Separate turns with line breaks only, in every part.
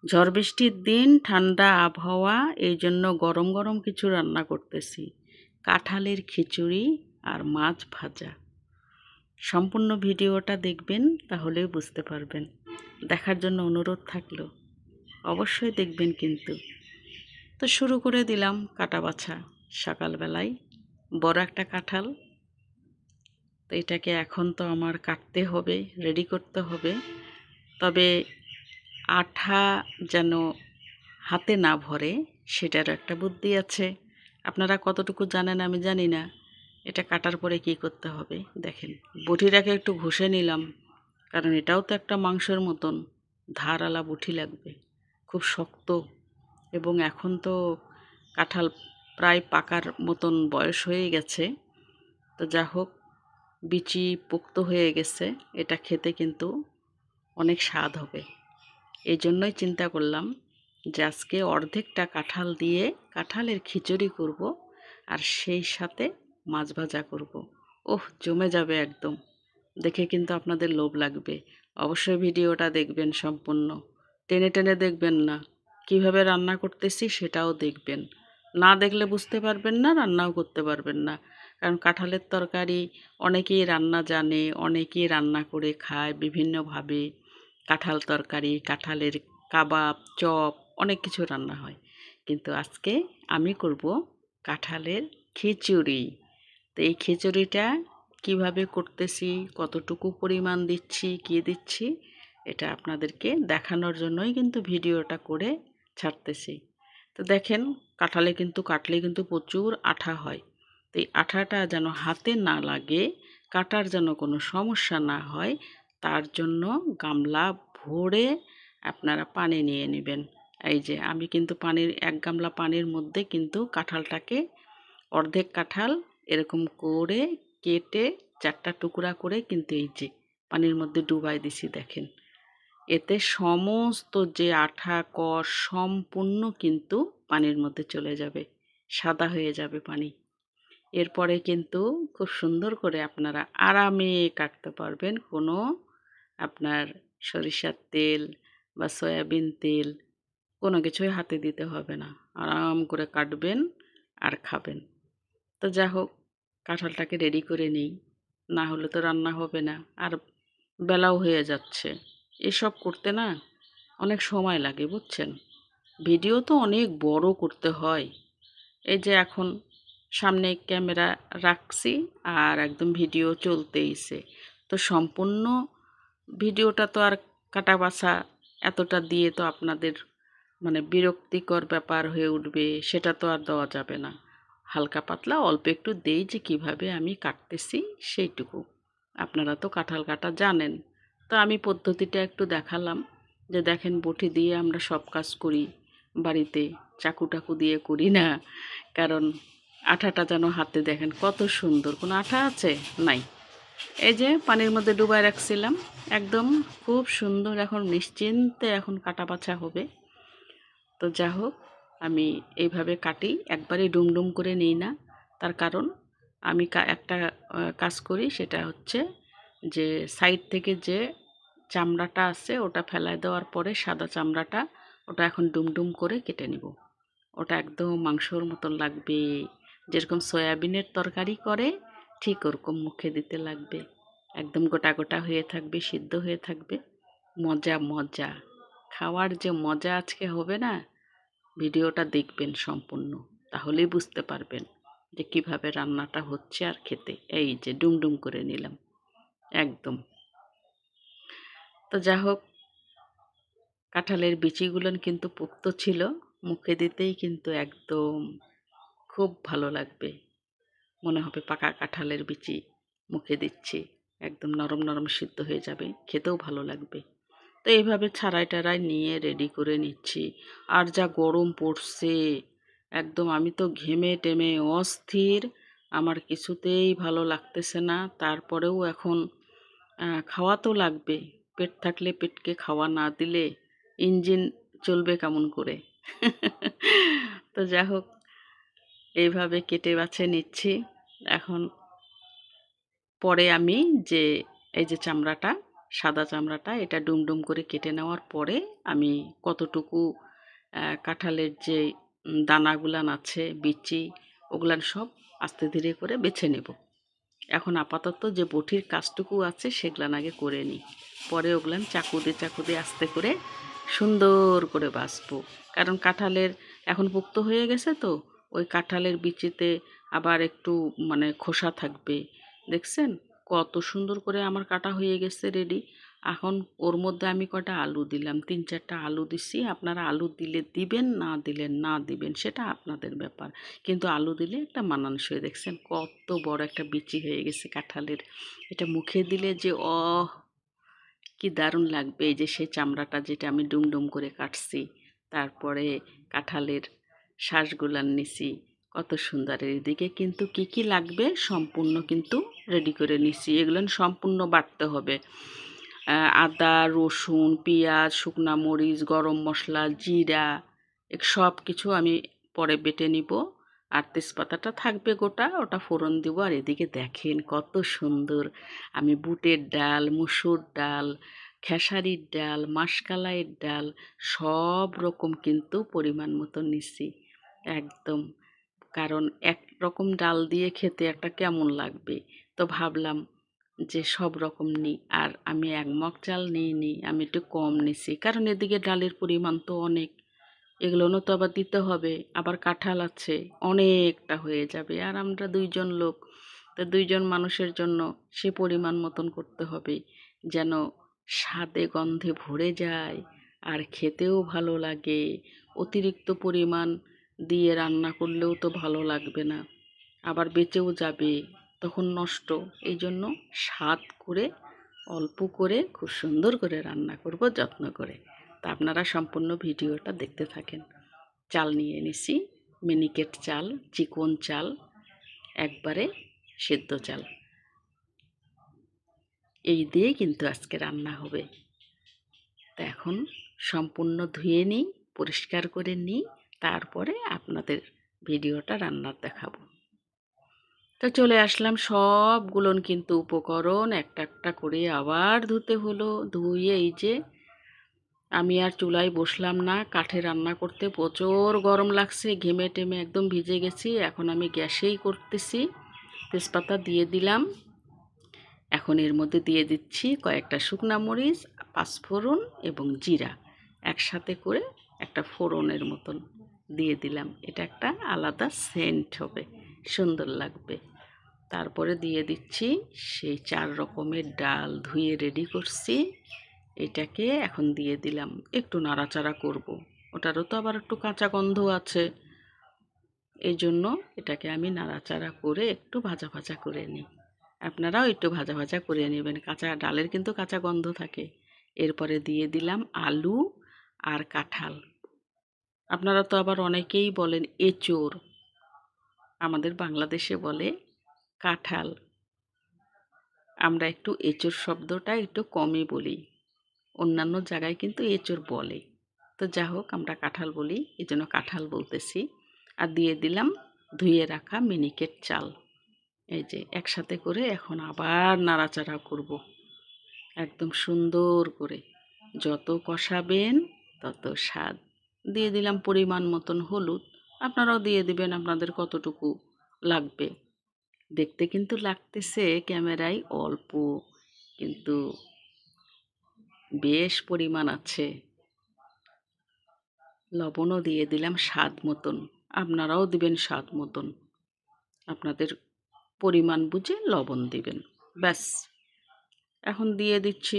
ঝড় বৃষ্টির দিন, ঠান্ডা আবহাওয়া, এই জন্য গরম গরম কিছু রান্না করতেছি। কাঁঠালের খিচুড়ি আর মাছ ভাজা। সম্পূর্ণ ভিডিওটা দেখবেন, তাহলেই বুঝতে পারবেন। দেখার জন্য অনুরোধ থাকলো, অবশ্যই দেখবেন কিন্তু। তো শুরু করে দিলাম কাটা বাছা। সকালবেলায় বড় একটা কাঁঠাল, তো এটাকে এখন তো আমার কাটতে হবে, রেডি করতে হবে। তবে আঠা যেন হাতে না ভরে, সেটার একটা বুদ্ধি আছে। আপনারা কতটুকু জানেন আমি জানি না। এটা কাটার পরে কি করতে হবে দেখেন। বটিটাকে একটু ঘষে নিলাম, কারণ এটাও তো একটা মাংসের মতন ধারালা বটি লাগবে, খুব শক্ত। এবং এখন তো কাঁঠাল প্রায় পাকার মতন বয়স হয়ে গেছে। তো যা হোক, বিচি পোক্ত হয়ে গেছে, এটা খেতে কিন্তু অনেক স্বাদ হবে। এই জন্যই চিন্তা করলাম যে আজকে অর্ধেকটা কাঁঠাল দিয়ে কাঁঠালের খিচুড়ি করব, আর সেই সাথে মাছ ভাজা করব। ওহ, জমে যাবে একদম। দেখে কিন্তু আপনাদের লোভ লাগবে। অবশ্যই ভিডিওটা দেখবেন সম্পূর্ণ, টেনে টেনে দেখবেন না। কিভাবে রান্না করতেছি সেটাও দেখবেন। না দেখলে বুঝতে পারবেন না, রান্নাও করতে পারবেন না। কারণ কাঁঠালের তরকারি অনেকেই রান্না জানে, অনেকেই রান্না করে খায় বিভিন্নভাবে। কাঁঠাল তরকারি, কাঁঠালের কাবাব, চপ, অনেক কিছু রান্না হয়। কিন্তু আজকে আমি করব কাঁঠালের খিচুড়ি। তো এই খিচুড়িটা কিভাবে করতেছি, কতটুকু পরিমাণ দিচ্ছি, কী দিচ্ছি, এটা আপনাদেরকে দেখানোর জন্যই কিন্তু ভিডিওটা করে ছাড়তেছি। তো দেখেন, কাঁঠালে কিন্তু কাটলে কিন্তু প্রচুর আঠা হয়। তো এই আঠাটা যেন হাতে না লাগে, কাটার যেন কোনো সমস্যা না হয়, তার জন্য গামলা ভরে আপনারা পানি নিয়ে নেবেন। এই যে আমি কিন্তু পানির 1 গামলা পানির মধ্যে কিন্তু কাঁঠালটাকে, অর্ধেক কাঁঠাল এরকম করে কেটে 4টা টুকরা করে কিন্তু এই যে পানির মধ্যে ডুবাই দিছি দেখেন। এতে সমস্ত যে আঠা কষ সম্পূর্ণ কিন্তু পানির মধ্যে চলে যাবে, সাদা হয়ে যাবে পানি। এরপরে কিন্তু খুব সুন্দর করে আপনারা আরামে কাটতে পারবেন। কোনো আপনার সরিষার তেল বা সয়াবিন তেল কোনো কিছুই হাতে দিতে হবে না। আরাম করে কাটবেন আর খাবেন। তো যা হোক, কাঁঠালটাকে রেডি করে নিই, না হলে তো রান্না হবে না। আর বেলাও হয়ে যাচ্ছে। এসব করতে না অনেক সময় লাগে, বুঝছেন। ভিডিও তো অনেক বড় করতে হয়। এই যে এখন সামনে ক্যামেরা রাখছি, আর একদম ভিডিও চলতেইছে। তো সম্পূর্ণ ভিডিওটা তো আর কাটা বাছা এতটা দিয়ে তো আপনাদের মানে বিরক্তিকর ব্যাপার হয়ে উঠবে, সেটা তো আর দেওয়া যাবে না। হালকা পাতলা অল্প একটু দেই যে কিভাবে আমি কাটতেছি সেইটুকু। আপনারা তো কাঁঠাল কাটা জানেন, তো আমি পদ্ধতিটা একটু দেখালাম। যে দেখেন, বটি দিয়ে আমরা সব কাজ করি বাড়িতে, চাকু টাকু দিয়ে করি না। কারণ আঠাটা যেন হাতে দেখেন কত সুন্দর, কোনো আঠা আছে নাই। এই যে পানির মধ্যে ডুবাই রাখছিলাম, একদম খুব সুন্দর। এখন নিশ্চিন্তে এখন কাটা বাছা হবে। তো যা হোক, আমি এইভাবে কাটি, একবারে ডুমডুম করে নিই না। তার কারণ আমি একটা কাজ করি, সেটা হচ্ছে যে সাইড থেকে যে চামড়াটা আছে ওটা ফেলায় দেওয়ার পরে সাদা চামড়াটা, ওটা এখন ডুমডুম করে কেটে নিব। ওটা একদম মাংসর মতন লাগবে, যেরকম সয়াবিনের তরকারি করে ঠিক ওরকম মুখে দিতে লাগবে। একদম গোটা গোটা হয়ে থাকবে, সিদ্ধ হয়ে থাকবে। মজা মজা, খাওয়ার যে মজা আজকে হবে না। ভিডিওটা দেখবেন সম্পূর্ণ, তাহলেই বুঝতে পারবেন যে কিভাবে রান্নাটা হচ্ছে আর খেতে। এই যে ডুমডুম করে নিলাম একদম। তো যা হোক, কাঁঠালের বিচিগুলো কিন্তু পোক্ত ছিল, মুখে দিতেই কিন্তু একদম খুব ভালো লাগবে। মনে হবে পাকা কাঁঠালের বিচি মুখে দিচ্ছি, একদম নরম নরম সিদ্ধ হয়ে যাবে, খেতেও ভালো লাগবে। তো এইভাবে ছাড়াই টাড়াই নিয়ে রেডি করে নিচ্ছি। আর যা গরম পড়ছে, একদম আমি তো ঘেমে টেমে অস্থির। আমার কিছুতেই ভালো লাগতেছে না। তারপরেও এখন খাওয়া তো লাগবে। পেট থাকলে পেটকে খাওয়া না দিলে ইঞ্জিন চলবে কেমন করে। তো যা হোক, এইভাবে কেটে বাছে নিচ্ছি। এখন পরে আমি যে এই যে চামড়াটা সাদা চামড়াটা এটা ডুমডুম করে কেটে নেওয়ার পরে আমি কতটুকু কাঁঠালের যে দানাগুলান আছে বিচি ওগুলান সব আস্তে ধীরে করে বেছে নেব। এখন আপাতত যে বটির কাজটুকু আছে সেগুলান আগে করে নিই, পরে ওগুলান চাকু দিয়ে আস্তে করে সুন্দর করে বাছবো। কারণ কাঁঠালের এখন পোক্ত হয়ে গেছে তো ওই কাঁঠালের বিচিতে আবার একটু মানে খোসা থাকবে। দেখছেন কত সুন্দর করে আমার কাটা হয়ে গেছে রেডি। এখন ওর মধ্যে আমি কটা আলু দিলাম, 3-4টা আলু দিছি। আপনারা আলু দিলে দিবেন, না দিলে না দিবেন, সেটা আপনাদের ব্যাপার। কিন্তু আলু দিলে একটা মানানসই। দেখছেন কত বড় একটা বিচি হয়ে গেছে কাঁঠালের। এটা মুখে দিলে যে কি দারুণ লাগবে। এই যে সেই চামড়াটা যেটা আমি ডুমডুম করে কাটছি, তারপরে কাঁঠালের শ্বাসগুলান নিছি, কত সুন্দর। এদিকে কিন্তু কি কি লাগবে সম্পূর্ণ কিন্তু রেডি করে নিছি। এগুলো সম্পূর্ণ বাটতে হবে। আদা, রসুন, পেঁয়াজ, শুকনা মরিচ, গরম মশলা, জিরা সব কিছু আমি পরে বেটে নিব। আর তেজপাতাটা থাকবে গোটা, ওটা ফোড়ন দিব। আর এদিকে দেখেন কত সুন্দর আমি বুটের ডাল, মুসুর ডাল, খেসারির ডাল, মাসকলাইয়ের ডাল সব রকম কিন্তু পরিমাণ মতো নিছি একদম। কারণ এক রকম ডাল দিয়ে খেতে একটা কেমন লাগবে, তো ভাবলাম যে সব রকম নিই। আর আমি 1 মগ চাল নিইনি, আমি একটু কম নিছি, কারণ এদিকে ডালের পরিমাণ তো অনেক। এগুলোও তো আবার দিতে হবে, আবার কাঁঠাল আছে, অনেকটা হয়ে যাবে। আর আমরা 2 জন লোক, তো 2 জন মানুষের জন্য সে পরিমাণ মতন করতে হবে, যেন স্বাদে গন্ধে ভরে যায় আর খেতেও ভালো লাগে। অতিরিক্ত পরিমাণ দিয়ে রান্না করলেও তো ভালো লাগবে না, আবার বেঁচেও যাবে, তখন নষ্ট। এই জন্য স্বাদ করে অল্প করে খুব সুন্দর করে রান্না করব যত্ন করে। তা আপনারা সম্পূর্ণ ভিডিওটা দেখতে থাকেন। চাল নিয়ে নিছি, মিনিকেট চাল, চিকন চাল, একবারে সেদ্ধ চাল। এই দিয়ে কিন্তু আজকে রান্না হবে। তা এখন সম্পূর্ণ ধুয়ে নিই, পরিষ্কার করে নিই, তারপরে আপনাদের ভিডিওটা রান্নার দেখাবো। তো চলে আসলাম, সবগুলোন কিন্তু উপকরণ একটা একটা করে আবার ধুতে হলো। ধুয়ে এই যে আমি আর চুলায় বসলাম না, কাঠে রান্না করতে প্রচুর গরম লাগছে, ঘেমে টেমে একদম ভিজে গেছি। এখন আমি গ্যাসেই করতেছি। তেজপাতা দিয়ে দিলাম। এখন এর মধ্যে দিয়ে দিচ্ছি কয়েকটা শুকনা মরিচ, পাঁচফোড়ন এবং জিরা একসাথে করে একটা ফোড়নের মতন দিয়ে দিলাম। এটা একটা আলাদা সেন্ট হবে, সুন্দর লাগবে। তারপরে দিয়ে দিচ্ছি সেই 4 রকমের ডাল ধুয়ে রেডি করছি, এটাকে এখন দিয়ে দিলাম। একটু নাড়াচাড়া করব, ওটারও তো আবার একটু কাঁচা গন্ধ আছে, এই জন্য এটাকে আমি নাড়াচাড়া করে একটু ভাজা ভাজা করে নিই। আপনারাও একটু ভাজা ভাজা করে নেবেন, কাঁচা ডালের কিন্তু কাঁচা গন্ধ থাকে। এরপরে দিয়ে দিলাম আলু আর কাঁঠাল। আপনারা তো আবার অনেকেই বলেন এঁচোড়, আমাদের বাংলাদেশে বলে কাঁঠাল। আমরা একটু এঁচোড় শব্দটা একটু কমই বলি, অন্যান্য জায়গায় কিন্তু এঁচোড় বলে। তো যা হোক, আমরা কাঁঠাল বলি, এই জন্য কাঁঠাল বলতেছি। আর দিয়ে দিলাম ধুয়ে রাখা মিনিকেট চাল। এই যে একসাথে করে এখন আবার নাড়াচাড়া করব একদম সুন্দর করে। যত কষাবেন তত স্বাদ। দিয়ে দিলাম পরিমাণ মতন হলুদ, আপনারাও দিয়ে দিবেন আপনাদের কতটুকু লাগবে। দেখতে কিন্তু লাগতেছে ক্যামেরায় অল্প, কিন্তু বেশ পরিমাণ আছে। লবণও দিয়ে দিলাম স্বাদ মতন, আপনারাও দিবেন স্বাদ মতন, আপনাদের পরিমাণ বুঝে লবণ দিবেন। ব্যাস, এখন দিয়ে দিচ্ছি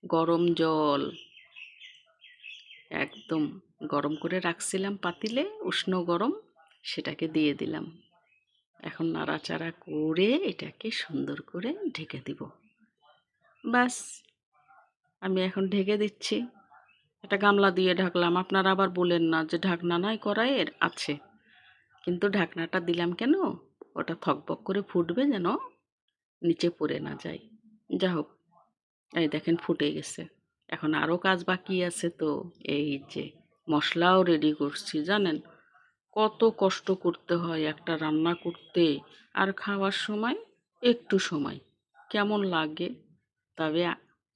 গরম জল। একদম গরম করে রাখছিলাম পাতিলে, উষ্ণ গরম, সেটাকে দিয়ে দিলাম। এখন নাড়াচাড়া করে এটাকে সুন্দর করে ঢেকে দিব। ব্যাস, আমি এখন ঢেকে দিচ্ছি। একটা গামলা দিয়ে ঢাকলাম। আপনারা আবার বলেন না যে ঢাকনা নাই কড়াইয়ের, আছে, কিন্তু ঢাকনাটা দিলাম কেন, ওটা থকবক করে ফুটবে যেন নিচে পড়ে না যায়। যা হোক, এই দেখেন ফুটে গেছে। এখন আরও কাজ বাকি আছে। তো এই যে মশলাও রেডি করছি, জানেন কত কষ্ট করতে হয় একটা রান্না করতে, আর খাওয়ার সময় একটু সময় কেমন লাগে। তবে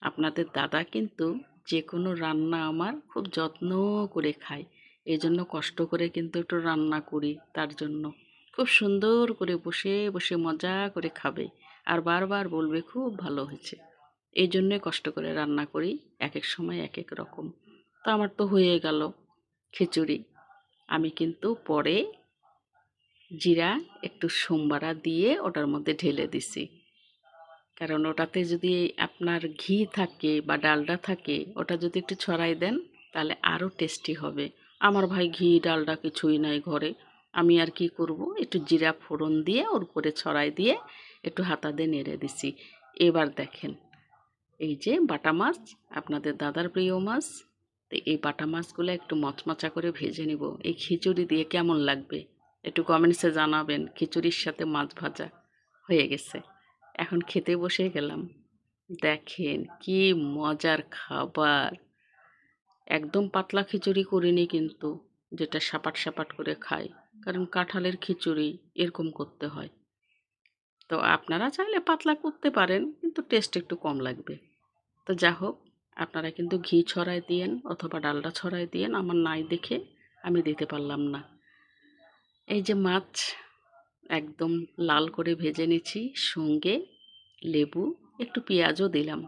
আপনাদের দাদা কিন্তু যে কোনো রান্না আমার খুব যত্ন করে খায়, এই জন্য কষ্ট করে কিন্তু একটু রান্না করি তার জন্য। খুব সুন্দর করে বসে বসে মজা করে খাবে আর বারবার বলবে খুব ভালো হয়েছে। এই জন্যই কষ্ট করে রান্না করি, এক এক সময় এক এক রকম। তো আমার তো হয়ে গেল খিচুড়ি। আমি কিন্তু পরে জিরা একটু সোমবারা দিয়ে ওটার মধ্যে ঢেলে দিছি, কারণ ওটাতে যদি আপনার ঘি থাকে বা ডালডা থাকে, ওটা যদি একটু ছড়াই দেন তাহলে আরও টেস্টি হবে। আমার ভাই ঘি ডালডা কিছুই নাই ঘরে, আমি আর কি করব, একটু জিরা ফোড়ন দিয়ে ওর উপরে ছড়াই দিয়ে একটু হাতা দিয়ে নেড়ে দিছি। এবার দেখেন, এই যে বাটা মাছ, আপনাদের দাদার প্রিয় মাছ, তো এই বাটা মাছগুলো একটু মচমচা করে ভেজে নিব। এই খিচুড়ি দিয়ে কেমন লাগবে একটু কমেন্টসে জানাবেন। খিচুড়ির সাথে মাছ ভাজা হয়ে গেছে, এখন খেতে বসে গেলাম। দেখেন কি মজার খাবার, একদম পাতলা খিচুড়ি করিনি কিন্তু, যেটা সাপাট সাপাট করে খাই, কারণ কাঁঠালের খিচুড়ি এরকম করতে হয়। তো আপনারা চাইলে পাতলা করতে পারেন, কিন্তু টেস্ট একটু কম লাগবে। তো যা হোক, আপনারা কিন্তু ঘি ছড়াই দিয়েন অথবা ডালডা ছড়াই দিয়েন, আমার নাই দেখে আমি দিতে পারলাম না। এই যে মাছ একদম লাল করে ভেজে নিচ্ছি, সঙ্গে লেবু, একটু পেঁয়াজও দিলাম,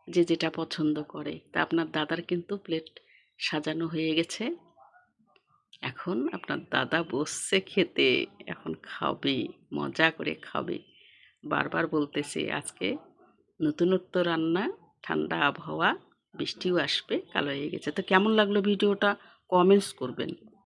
যে যেটা পছন্দ করে। তা আপনার দাদার কিন্তু প্লেট সাজানো হয়ে গেছে, এখন আপনার দাদা বসছে খেতে, এখন খাবে, মজা করে খাবে। বারবার বলতেছে আজকে নতুনত্ব রান্না, ঠান্ডা আবহাওয়া, বৃষ্টিও আসবে, কালো হয়ে গেছে। তো কেমন লাগলো ভিডিওটা কমেন্টস করবেন।